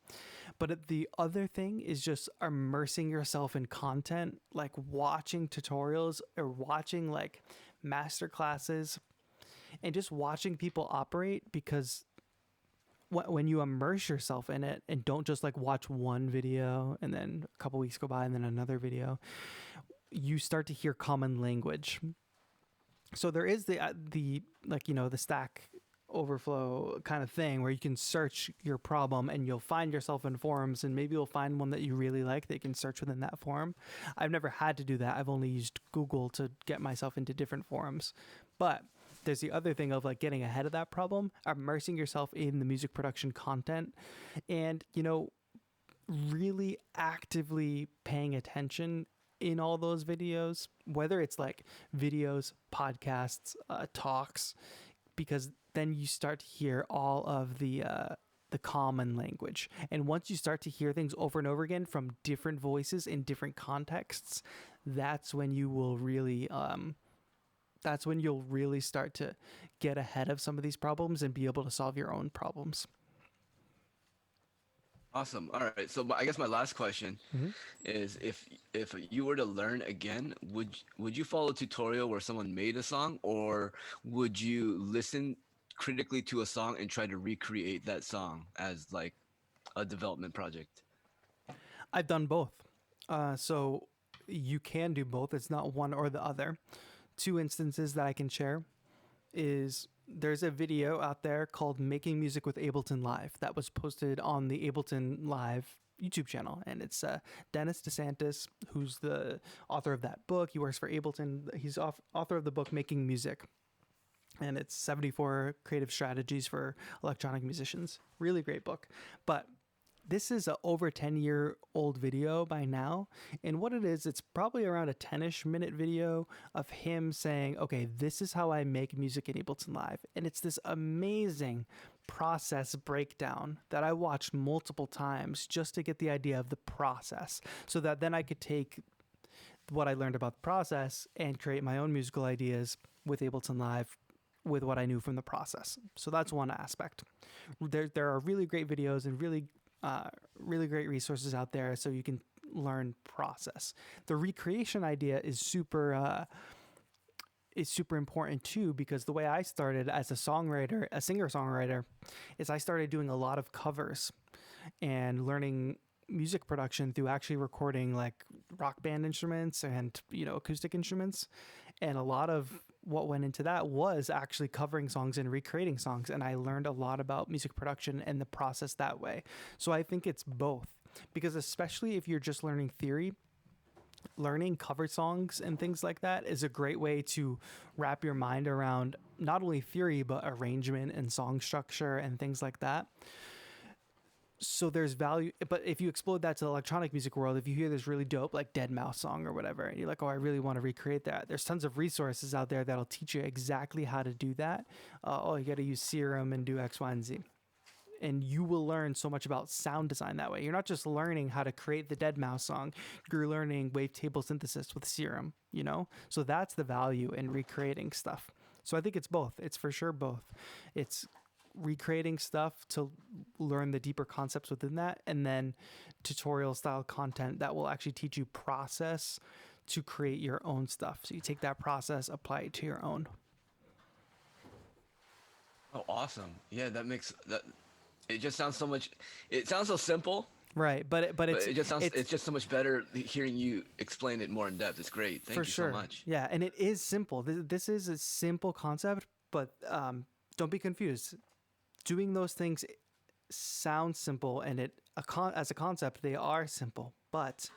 But the other thing is just immersing yourself in content, like watching tutorials or watching like master classes and just watching people operate, because when you immerse yourself in it and don't just like watch one video and then a couple weeks go by and then another video, you start to hear common language. So there is the Stack Overflow kind of thing where you can search your problem and you'll find yourself in forums, and maybe you'll find one that you really like that you can search within that forum. I've never had to do that. I've only used Google to get myself into different forums. But there's the other thing of like getting ahead of that problem, immersing yourself in the music production content, and really actively paying attention in all those videos, whether it's like videos, podcasts, talks, because then you start to hear all of the common language. And once you start to hear things over and over again from different voices in different contexts, that's when you will really you'll really start to get ahead of some of these problems and be able to solve your own problems. Awesome. All right. So I guess my last question is, if you were to learn again, would you follow a tutorial where someone made a song, or would you listen critically to a song and try to recreate that song as like a development project? I've done both. So you can do both. It's not one or the other. Two instances that I can share is there's a video out there called Making Music with Ableton Live that was posted on the Ableton Live YouTube channel, and it's Dennis DeSantis, who's the author of that book. He works for Ableton. He's author of the book Making Music, and it's 74 creative strategies for electronic musicians. Really great book. But this is a over 10-year-old video by now, and what it is, it's probably around a 10-ish minute video of him saying, okay, this is how I make music in Ableton Live. And it's this amazing process breakdown that I watched multiple times just to get the idea of the process, so that then I could take what I learned about the process and create my own musical ideas with Ableton Live with what I knew from the process. So that's one aspect. There are really great videos and really great resources out there, so you can learn process. The recreation idea is super important too, because the way I started as a singer-songwriter, is I started doing a lot of covers and learning music production through actually recording like rock band instruments and acoustic instruments, and a lot of what went into that was actually covering songs and recreating songs, and I learned a lot about music production and the process that way. So I think it's both, because especially if you're just learning theory, learning cover songs and things like that is a great way to wrap your mind around not only theory but arrangement and song structure and things like that. So there's value, but if you explode that to the electronic music world, if you hear this really dope like Dead Mouse song or whatever, and you're like, oh, I really want to recreate that, there's tons of resources out there that'll teach you exactly how to do that. You got to use Serum and do X, Y, and Z. And you will learn so much about sound design that way. You're not just learning how to create the Dead Mouse song, you're learning wavetable synthesis with Serum, So that's the value in recreating stuff. So I think it's both. It's for sure both. It's recreating stuff to learn the deeper concepts within that, and then tutorial style content that will actually teach you process to create your own stuff. So you take that process, apply it to your own. Oh, awesome. Yeah, that makes that. It just sounds so much. It sounds so simple. Right, but It just sounds. It's just so much better hearing you explain it more in depth. It's great. Thank you so much. Yeah, and it is simple. This is a simple concept, but don't be confused. Doing those things sounds simple, and as a concept, they are simple, but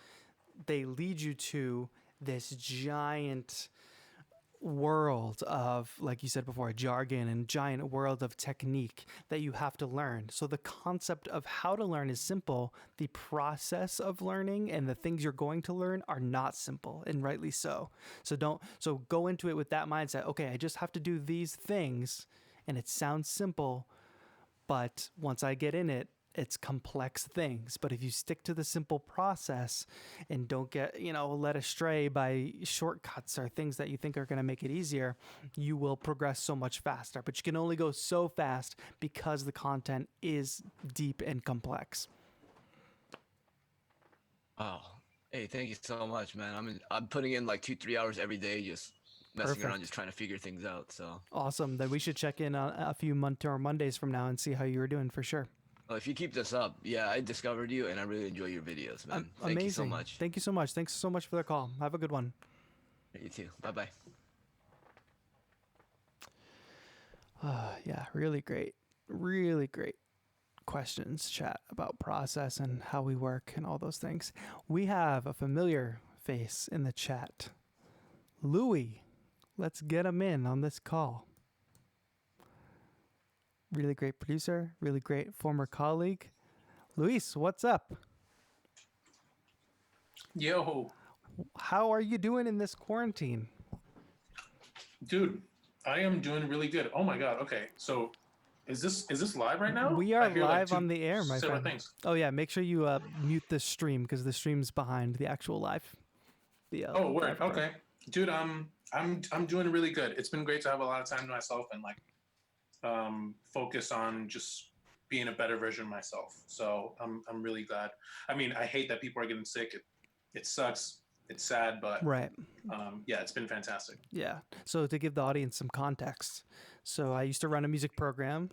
they lead you to this giant world of, like you said before, jargon, and giant world of technique that you have to learn. So the concept of how to learn is simple. The process of learning and the things you're going to learn are not simple, and rightly so. So go into it with that mindset. Okay, I just have to do these things, and it sounds simple, but once I get in it, it's complex things. But if you stick to the simple process and don't get, led astray by shortcuts or things that you think are going to make it easier, you will progress so much faster. But you can only go so fast because the content is deep and complex. Oh, hey, thank you so much, man. I'm putting in like 2-3 hours every day, just messing around, just trying to figure things out. So awesome. Then we should check in on a few Mondays from now and see how you were doing for sure. Well, if you keep this up, yeah, I discovered you and I really enjoy your videos, man. Thank amazing. you so much. Thank you so much. Thanks so much for the call. Have a good one. You too. Bye-bye. Yeah, really great questions, chat, about process and how we work and all those things. We have a familiar face in the chat. Louis, let's get him in on this call. Really great producer, really great former colleague. Luis, what's up? Yo. How are you doing in this quarantine? Dude, I am doing really good. Oh my god. Okay. So is this live right now? We are live on the air, my friend. Things. Oh yeah, make sure you mute the stream, because the stream's behind the actual live. Oh, word. Okay. Dude, I'm doing really good. It's been great to have a lot of time to myself and focus on just being a better version of myself. So I'm really glad. I mean, I hate that people are getting sick. It sucks. It's sad, but right. Yeah, it's been fantastic. Yeah. So to give the audience some context, so I used to run a music program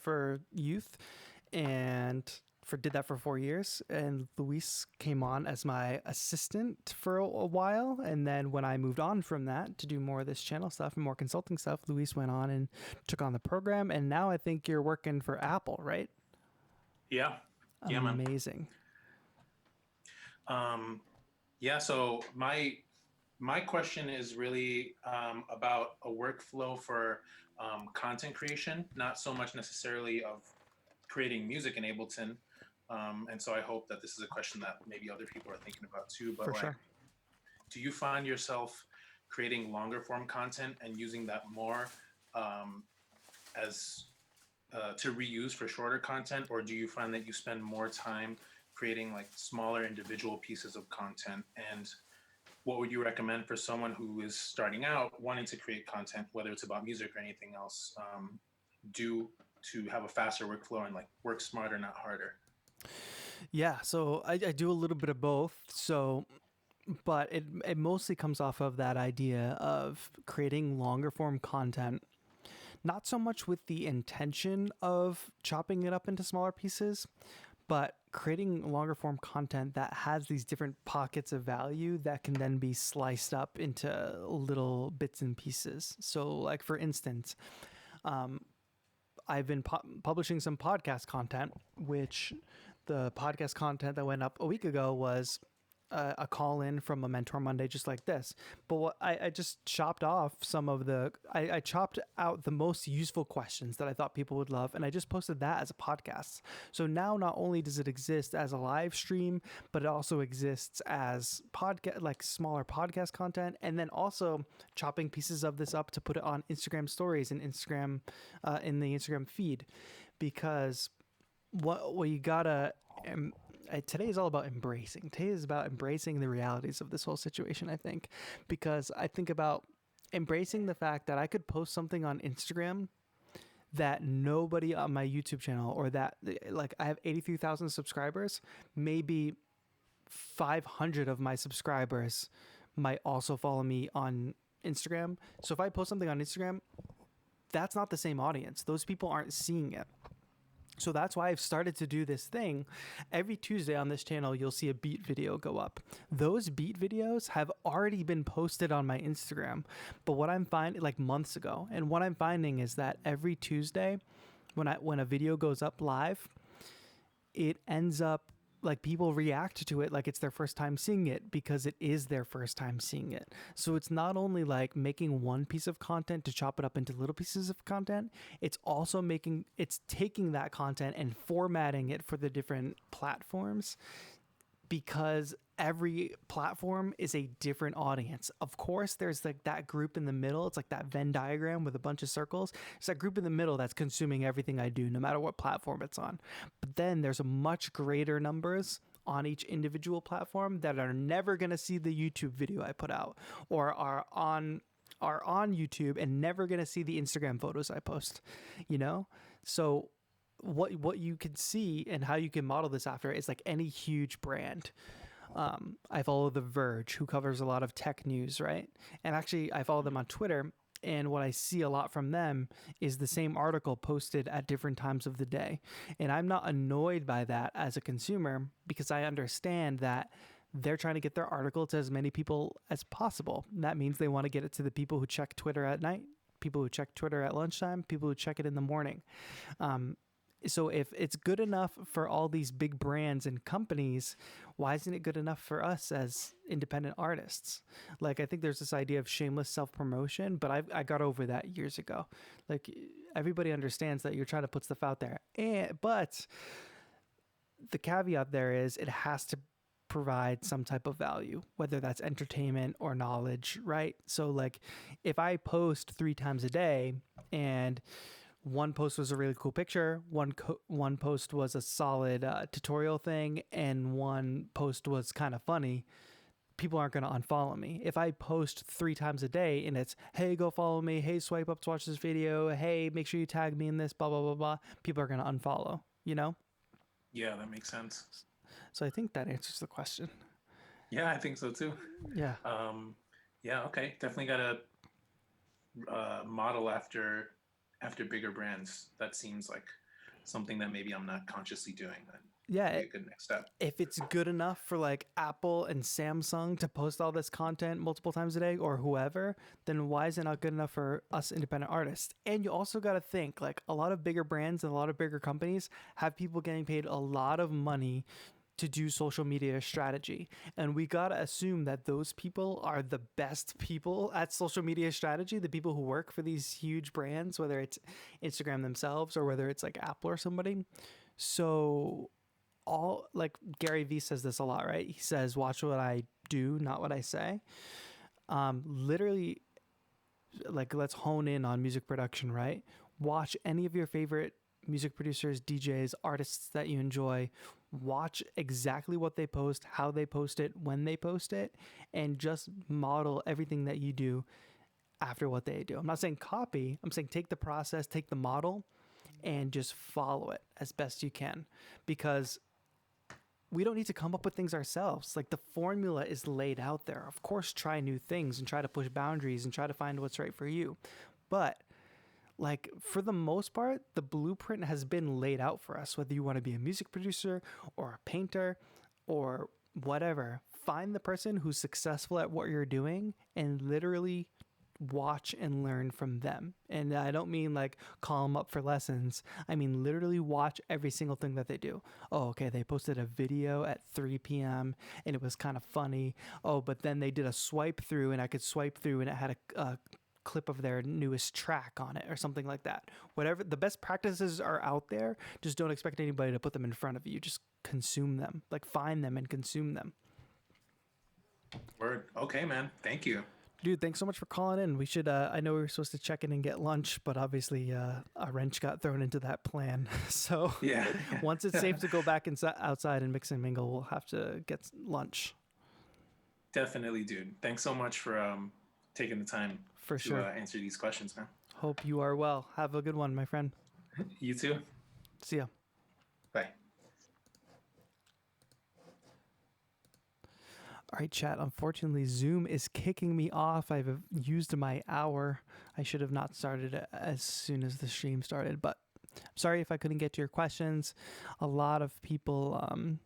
for youth, and did that for 4 years. And Luis came on as my assistant for a while, and then when I moved on from that to do more of this channel stuff and more consulting stuff, Luis went on and took on the program. And now I think you're working for Apple, right? Yeah. Yeah, man. Amazing. Yeah. So my question is really about a workflow for content creation, not so much necessarily of creating music in Ableton. And so I hope that this is a question that maybe other people are thinking about too. But For like, sure. do you find yourself creating longer form content and using that more um, as to reuse for shorter content, or do you find that you spend more time creating like smaller individual pieces of content? And what would you recommend for someone who is starting out wanting to create content, whether it's about music or anything else, do to have a faster workflow and like work smarter, not harder? Yeah, so I do a little bit of both. So, but it mostly comes off of that idea of creating longer form content, not so much with the intention of chopping it up into smaller pieces, but creating longer form content that has these different pockets of value that can then be sliced up into little bits and pieces. So, like for instance, um, I've been publishing some podcast content, which the podcast content that went up a week ago was a call in from a Mentor Monday, just like this. But what I just chopped off some of I chopped out the most useful questions that I thought people would love, and I just posted that as a podcast. So now not only does it exist as a live stream, but it also exists as podcast, like smaller podcast content, and then also chopping pieces of this up to put it on Instagram stories and Instagram in the Instagram feed, because what you gotta today is all about embracing. Today is about embracing the realities of this whole situation, I think, because I think about embracing the fact that I could post something on Instagram that nobody on my YouTube channel, or that like I have 83,000 subscribers, maybe 500 of my subscribers might also follow me on Instagram. So if I post something on Instagram, that's not the same audience. Those people aren't seeing it. So that's why I've started to do this thing. Every Tuesday on this channel, you'll see a beat video go up. Those beat videos have already been posted on my Instagram, but what I'm finding, like months ago, and what I'm finding is that every Tuesday, when a video goes up live, it ends up like people react to it like it's their first time seeing it, because it is their first time seeing it. So it's not only like making one piece of content to chop it up into little pieces of content, it's also taking that content and formatting it for the different platforms, because every platform is a different audience. Of course, there's like that group in the middle. It's like that Venn diagram with a bunch of circles. It's that group in the middle that's consuming everything I do, no matter what platform it's on. But then there's a much greater numbers on each individual platform that are never going to see the YouTube video I put out, or are on YouTube and never going to see the Instagram photos I post, So what you can see and how you can model this after is like any huge brand. I follow The Verge, who covers a lot of tech news, right? And actually, I follow them on Twitter, and what I see a lot from them is the same article posted at different times of the day. And I'm not annoyed by that as a consumer, because I understand that they're trying to get their article to as many people as possible. And that means they want to get it to the people who check Twitter at night, people who check Twitter at lunchtime, people who check it in the morning. So if it's good enough for all these big brands and companies, why isn't it good enough for us as independent artists? Like, I think there's this idea of shameless self-promotion, but I got over that years ago. Like, everybody understands that you're trying to put stuff out there. But the caveat there is it has to provide some type of value, whether that's entertainment or knowledge, right? So like, if I post 3 times a day and one post was a really cool picture, one post was a solid tutorial thing, and one post was kind of funny, people aren't going to unfollow me. If I post 3 times a day and it's, hey, go follow me, hey, swipe up to watch this video, hey, make sure you tag me in this, blah, blah, blah, blah, people are going to unfollow, Yeah, that makes sense. So I think that answers the question. Yeah, I think so too. Yeah. Yeah, okay. Definitely got to model after bigger brands. That seems like something that maybe I'm not consciously doing. Yeah, Be a good next step. if it's good enough for like Apple and Samsung to post all this content multiple times a day, or whoever, then why is it not good enough for us independent artists? And you also got to think, like, a lot of bigger brands and a lot of bigger companies have people getting paid a lot of money to do social media strategy. And we got to assume that those people are the best people at social media strategy, the people who work for these huge brands, whether it's Instagram themselves or whether it's like Apple or somebody. So all like Gary Vee says this a lot, right? He says, watch what I do, not what I say. Literally, like, let's hone in on music production, right? Watch any of your favorite music producers, DJs, artists that you enjoy. Watch exactly what they post, how they post it, when they post it, and just model everything that you do after what they do. I'm not saying copy, I'm saying take the process, take the model, and just follow it as best you can, because we don't need to come up with things ourselves. Like, the formula is laid out there. Of course, try new things and try to push boundaries and try to find what's right for you. But like, for the most part, the blueprint has been laid out for us, whether you want to be a music producer or a painter or whatever. Find the person who's successful at what you're doing and literally watch and learn from them. And I don't mean like call them up for lessons. I mean literally watch every single thing that they do. Oh, okay, they posted a video at 3 p.m. and it was kind of funny. Oh, but then they did a swipe through and I could swipe through and it had a clip of their newest track on it or something like that. Whatever, the best practices are out there. Just don't expect anybody to put them in front of you. Just consume them. Like, find them and consume them. Word. Okay, man. Thank you. Dude, thanks so much for calling in. We should, I know we were supposed to check in and get lunch, but obviously a wrench got thrown into that plan. So Yeah. once it's safe to go back outside and mix and mingle, we'll have to get lunch. Definitely, dude. Thanks so much for taking the time For to sure. answer these questions, man. Hope you are well. Have a good one, my friend. You too. See ya. Bye. All right, chat. Unfortunately, Zoom is kicking me off. I've used my hour. I should have not started it as soon as the stream started, but I'm sorry if I couldn't get to your questions. A lot of people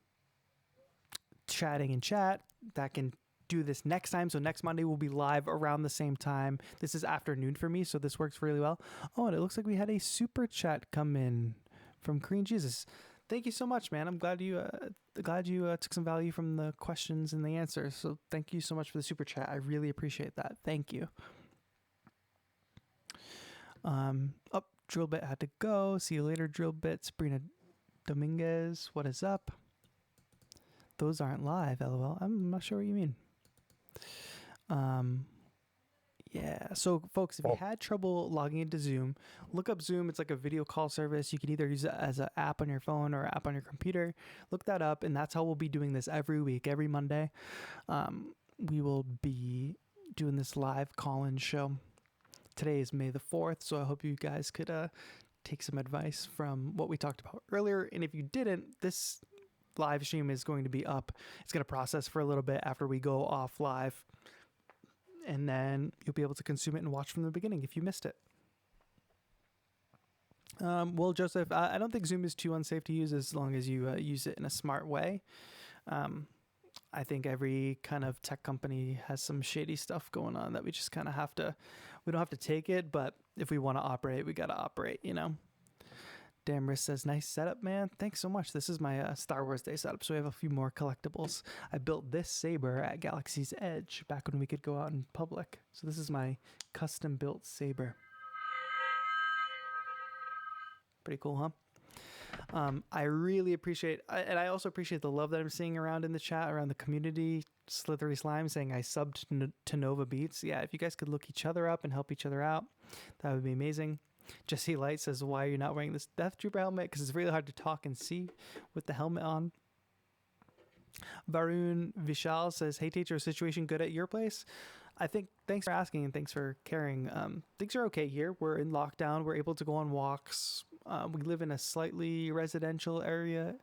chatting in chat that can do this next time. So next Monday we'll be live around the same time. This is afternoon for me, so this works really well. Oh, and it looks like we had a super chat come in from Korean Jesus. Thank you so much, man. I'm glad you took some value from the questions and the answers. So thank you so much for the super chat. I really appreciate that. Thank you. Drill Bit had to go. See you later, Drill Bit. Sabrina Dominguez, what is up? Those aren't live, LOL. I'm not sure what you mean. Yeah, so folks, if you had trouble logging into Zoom, look up Zoom. It's like a video call service. You can either use it as an app on your phone or an app on your computer. Look that up, and that's how we'll be doing this every week, every Monday. We will be doing this live call-in show. Today is May the 4th, so I hope you guys could take some advice from what we talked about earlier. And if you didn't, this live stream is going to be up. It's going to process for a little bit after we go off live, and then you'll be able to consume it and watch from the beginning if you missed it. Well, Joseph, I don't think Zoom is too unsafe to use as long as you use it in a smart way. I think every kind of tech company has some shady stuff going on that we just kind of have to, we don't have to take it, but if we want to operate, we got to operate, you know? Damris says, nice setup, man. Thanks so much. This is my Star Wars Day setup, so we have a few more collectibles. I built this saber at Galaxy's Edge back when we could go out in public. So this is my custom-built saber. Pretty cool, huh? I really appreciate, and I also appreciate the love that I'm seeing around in the chat, around the community. Slithery Slime saying I subbed to Nova Beats. Yeah, if you guys could look each other up and help each other out, that would be amazing. Jesse Light says, why are you not wearing this Death Trooper helmet? Because it's really hard to talk and see with the helmet on. Varun Vishal says, hey, teacher, situation good at your place? I think, thanks for asking and thanks for caring. Things are okay here. We're in lockdown. We're able to go on walks. We live in a slightly residential area.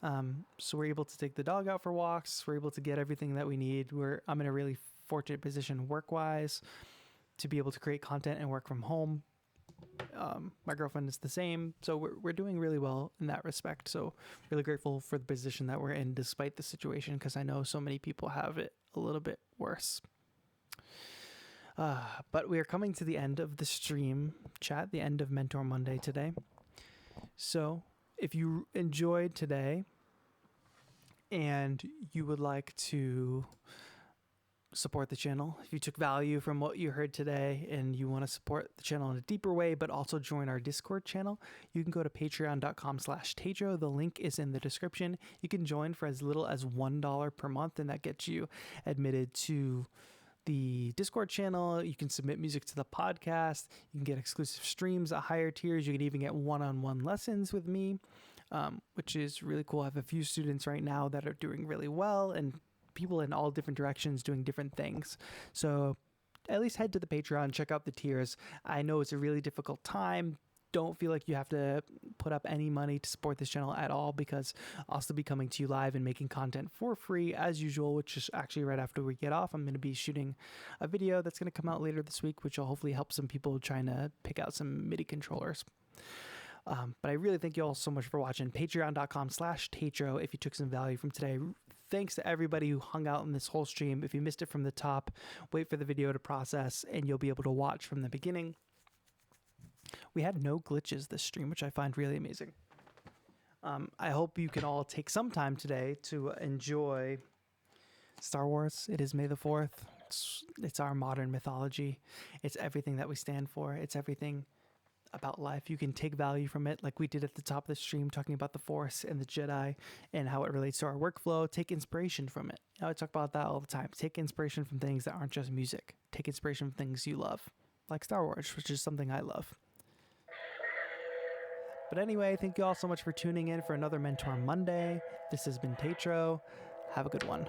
So we're able to take the dog out for walks. We're able to get everything that we need. I'm in a really fortunate position work-wise to be able to create content and work from home. My girlfriend is the same, so we're doing really well in that respect. So really grateful for the position that we're in despite the situation, because I know so many people have it a little bit worse. But we are coming to the end of the stream chat, the end of Mentor Monday today. So if you enjoyed today and you would like to support the channel, if you took value from what you heard today and you want to support the channel in a deeper way, but also join our Discord channel, you can go to patreon.com/TAETRO. The link is in the description. You can join for as little as $1 per month, and that gets you admitted to the Discord channel. You can submit music to the podcast. You can get exclusive streams at higher tiers. You can even get one-on-one lessons with me, which is really cool. I have a few students right now that are doing really well, and people in all different directions doing different things. So at least head to the Patreon, check out the tiers. I know it's a really difficult time. Don't feel like you have to put up any money to support this channel at all, because I'll still be coming to you live and making content for free as usual, which is actually right after we get off. I'm going to be shooting a video that's going to come out later this week, which will hopefully help some people trying to pick out some MIDI controllers. But I really thank you all so much for watching. Patreon.com/TAETRO if you took some value from today. Thanks to everybody who hung out in this whole stream. If you missed it from the top, wait for the video to process and you'll be able to watch from the beginning. We had no glitches this stream, which I find really amazing. I hope you can all take some time today to enjoy Star Wars. It is May the 4th. It's our modern mythology. It's everything that we stand for. It's everything about life. You can take value from it, like we did at the top of the stream, talking about the Force and the Jedi and how it relates to our workflow. Take inspiration from it. I talk about that all the time. Take inspiration from things that aren't just music. Take inspiration from things you love, like Star Wars, which is something I love. But anyway, thank you all so much for tuning in for another Mentor Monday. This has been TAETRO. Have a good one.